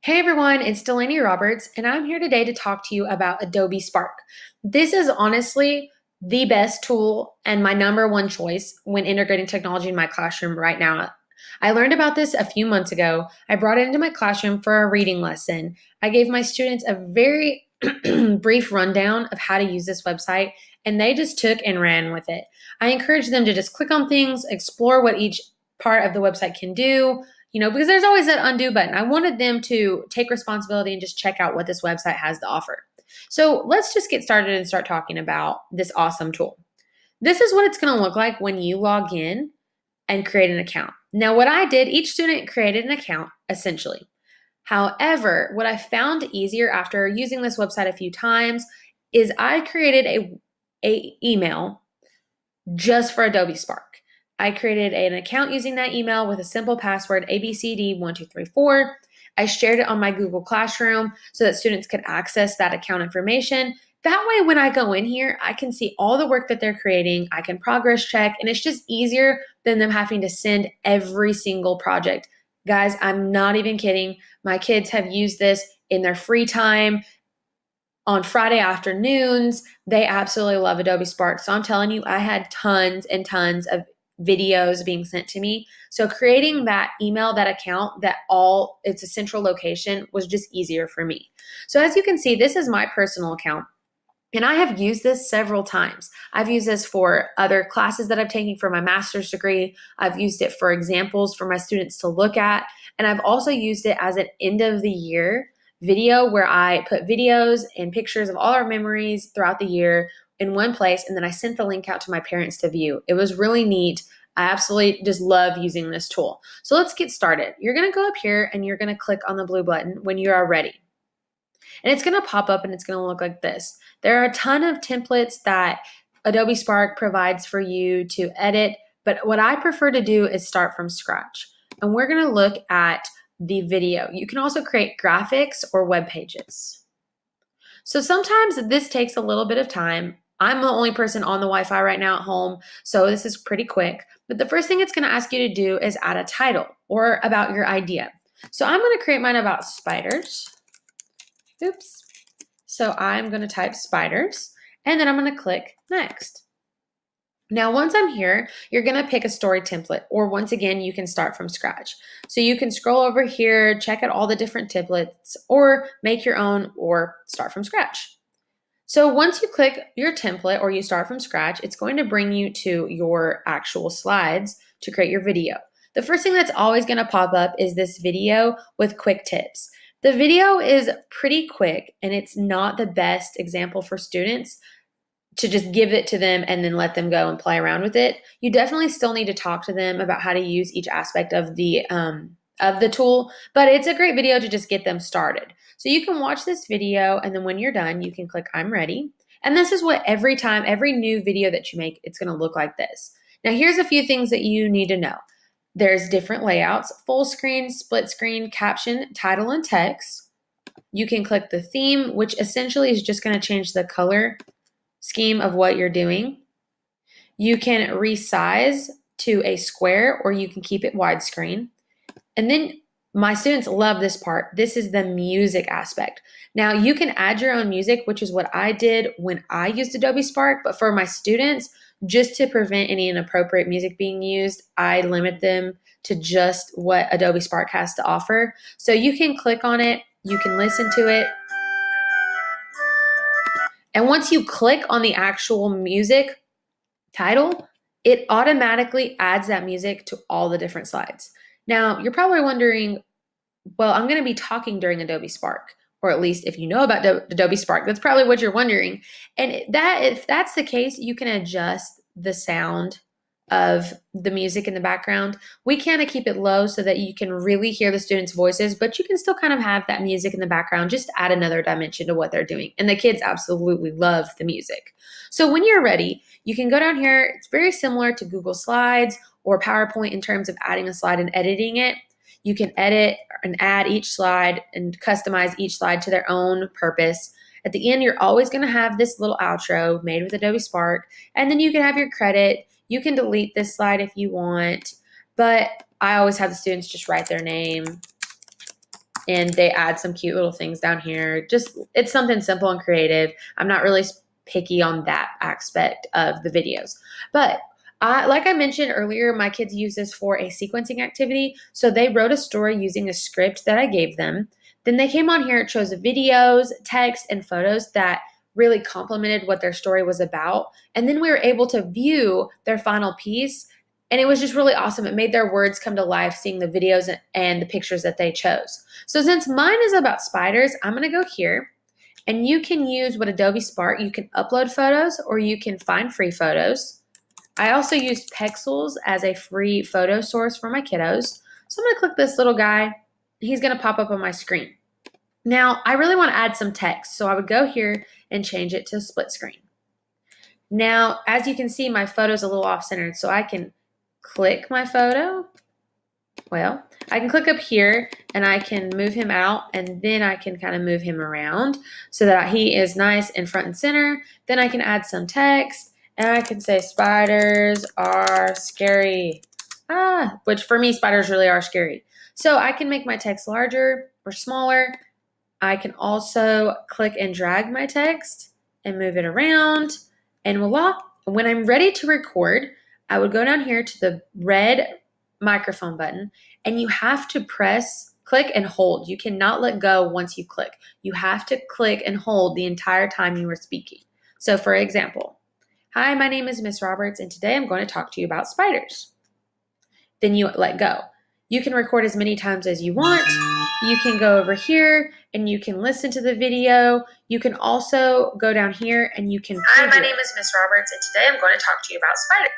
Hey everyone, it's Delaney Roberts, and I'm here today to talk to you about Adobe Spark. This is honestly the best tool and my number one choice when integrating technology in my classroom right now. I learned about this a few months ago. I brought it into my classroom for a reading lesson. I gave my students a very brief rundown of how to use this website, and they just took and ran with it. I encouraged them to just click on things, explore what each part of the website can do, because there's always that undo button. I wanted them to take responsibility and just check out what this website has to offer. So let's just get started and start talking about this awesome tool. This is what it's going to look like when you log in and create an account. Now, what I did, each student created an account essentially. However, what I found easier after using this website a few times is I created a email just for Adobe Spark. I created an account using that email with a simple password, ABCD1234. I shared it on my Google Classroom so that students could access that account information. That way, when I go in here, I can see all the work that they're creating. I can progress check, and it's just easier than them having to send every single project. Guys, I'm not even kidding. My kids have used this in their free time on Friday afternoons. They absolutely love Adobe Spark. So I'm telling you, I had tons and tons of videos being sent to me. So creating that email, that account, it's a central location was just easier for me. So as you can see, this is my personal account. And I have used this several times. I've used this for other classes that I'm taking for my master's degree. I've used it for examples for my students to look at. And I've also used it as an end of the year video where I put videos and pictures of all our memories throughout the year in one place, and then I sent the link out to my parents to view. It was really neat. I absolutely just love using this tool. So let's get started. You're going to go up here and you're going to click on the blue button when you are ready. And it's going to pop up and it's going to look like this. There are a ton of templates that Adobe Spark provides for you to edit, but what I prefer to do is start from scratch. And we're going to look at the video. You can also create graphics or web pages. So sometimes this takes a little bit of time. I'm the only person on the Wi-Fi right now at home, so this is pretty quick. But the first thing it's going to ask you to do is add a title or about your idea. So I'm going to create mine about spiders. Oops. So I'm going to type spiders, and then I'm going to click next. Now, once I'm here, you're going to pick a story template, or once again, you can start from scratch. So you can scroll over here, check out all the different templates, or make your own, or start from scratch. So once you click your template or you start from scratch, it's going to bring you to your actual slides to create your video. The first thing that's always going to pop up is this video with quick tips. The video is pretty quick and it's not the best example for students to just give it to them and then let them go and play around with it. You definitely still need to talk to them about how to use each aspect of the tool, but it's a great video to just get them started. So you can watch this video, and then when you're done, you can click I'm ready. And this is what every new video that you make, it's going to look like this. Now here's a few things that you need to know. There's different layouts: full screen, split screen, caption, title, and text. You can click the theme, which essentially is just going to change the color scheme of what you're doing. You can resize to a square, or you can keep it widescreen. And then my students love this part. This is the music aspect. Now you can add your own music, which is what I did when I used Adobe Spark, but for my students, just to prevent any inappropriate music being used, I limit them to just what Adobe Spark has to offer. So you can click on it, you can listen to it. And once you click on the actual music title, it automatically adds that music to all the different slides. Now, you're probably wondering, well, I'm going to be talking during Adobe Spark, or at least if you know about Adobe Spark, that's probably what you're wondering. And if that's the case, you can adjust the sound of the music in the background. We kind of keep it low so that you can really hear the students' voices, but you can still kind of have that music in the background, just to add another dimension to what they're doing. And the kids absolutely love the music. So when you're ready, you can go down here. It's very similar to Google Slides or PowerPoint in terms of adding a slide and editing it. You can edit and add each slide and customize each slide to their own purpose. At the end, you're always going to have this little outro made with Adobe Spark, and then you can have your credit. You can delete this slide if you want, but I always have the students just write their name and they add some cute little things down here. Just, it's something simple and creative. I'm not really picky on that aspect of the videos. But like I mentioned earlier, my kids use this for a sequencing activity. So they wrote a story using a script that I gave them. Then they came on here, it shows videos, text, and photos that really complemented what their story was about. And then we were able to view their final piece. And it was just really awesome. It made their words come to life, seeing the videos and the pictures that they chose. So since mine is about spiders, I'm going to go here. And you can use what Adobe Spark. You can upload photos or you can find free photos. I also used Pexels as a free photo source for my kiddos. So I'm going to click this little guy. He's going to pop up on my screen. Now, I really want to add some text, so I would go here and change it to split screen. Now, as you can see, my photo is a little off-centered, so I can click my photo. Well, I can click up here and I can move him out, and then I can kind of move him around so that he is nice and front and center. Then I can add some text, and I can say spiders are scary. Which for me, spiders really are scary. So I can make my text larger or smaller. I can also click and drag my text and move it around, and voila. When I'm ready to record, I would go down here to the red microphone button, and you have to click and hold. You cannot let go once you click. You have to click and hold the entire time you are speaking. So for example, hi, my name is Miss Roberts, and today I'm going to talk to you about spiders. Then you let go. You can record as many times as you want. You can go over here and you can listen to the video. You can also go down here and you can Hi, my name is Miss Roberts, and today I'm going to talk to you about spiders.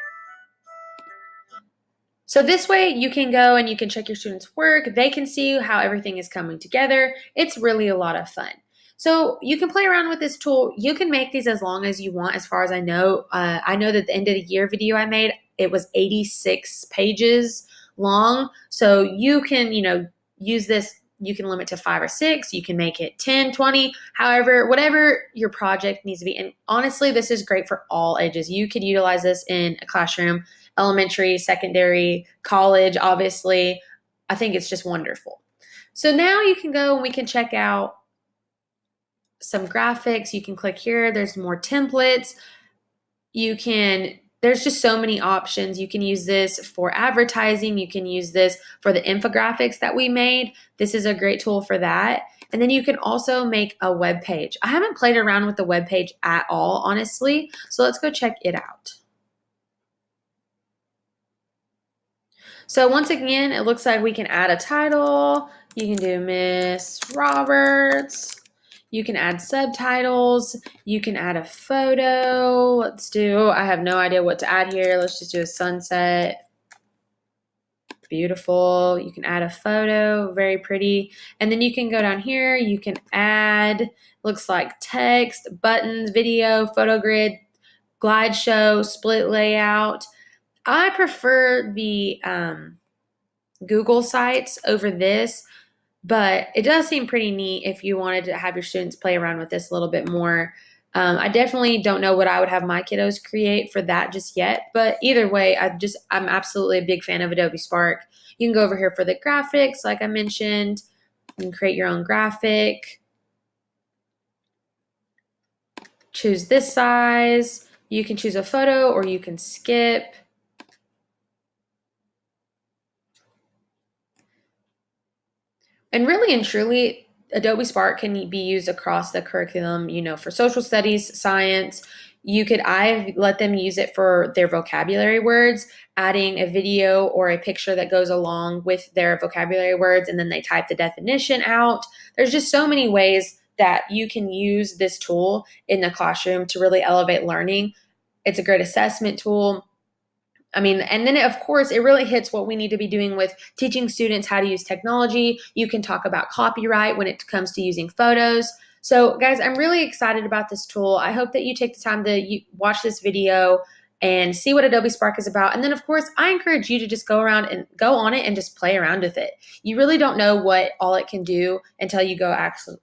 So this way you can go and you can check your students' work. They can see how everything is coming together. It's really a lot of fun. So you can play around with this tool. You can make these as long as you want, as far as I know. I know that the end of the year video I made, it was 86 pages long. So you can, use this. You can limit to 5 or 6. You can make it 10, 20, however, whatever your project needs to be. And honestly, this is great for all ages. You could utilize this in a classroom, elementary, secondary, college, obviously. I think it's just wonderful. So now you can go and we can check out some graphics. You can click here. There's more templates. There's just so many options. You can use this for advertising. You can use this for the infographics that we made. This is a great tool for that. And then you can also make a web page. I haven't played around with the web page at all, honestly. So let's go check it out. So once again, it looks like we can add a title. You can do Miss Roberts. You can add subtitles. You can add a photo. I have no idea what to add here. Let's just do a sunset. Beautiful. You can add a photo, very pretty. And then you can go down here. You can add, looks like text, buttons, video, photo grid, glide show, split layout. I prefer the Google sites over this, but it does seem pretty neat if you wanted to have your students play around with this a little bit more. I definitely don't know what I would have my kiddos create for that just yet, but either way, I'm absolutely a big fan of Adobe Spark. You can go over here for the graphics, like I mentioned. You can create your own graphic. Choose this size. You can choose a photo or you can skip. And really and truly, Adobe Spark can be used across the curriculum, for social studies, science. I've let them use it for their vocabulary words, adding a video or a picture that goes along with their vocabulary words, and then they type the definition out. There's just so many ways that you can use this tool in the classroom to really elevate learning. It's a great assessment tool. And then of course, it really hits what we need to be doing with teaching students how to use technology. You can talk about copyright when it comes to using photos. So guys, I'm really excited about this tool. I hope that you take the time to watch this video and see what Adobe Spark is about. And then of course, I encourage you to just go on it and just play around with it. You really don't know what all it can do until you go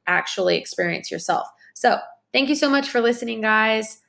actually experience yourself. So thank you so much for listening, guys.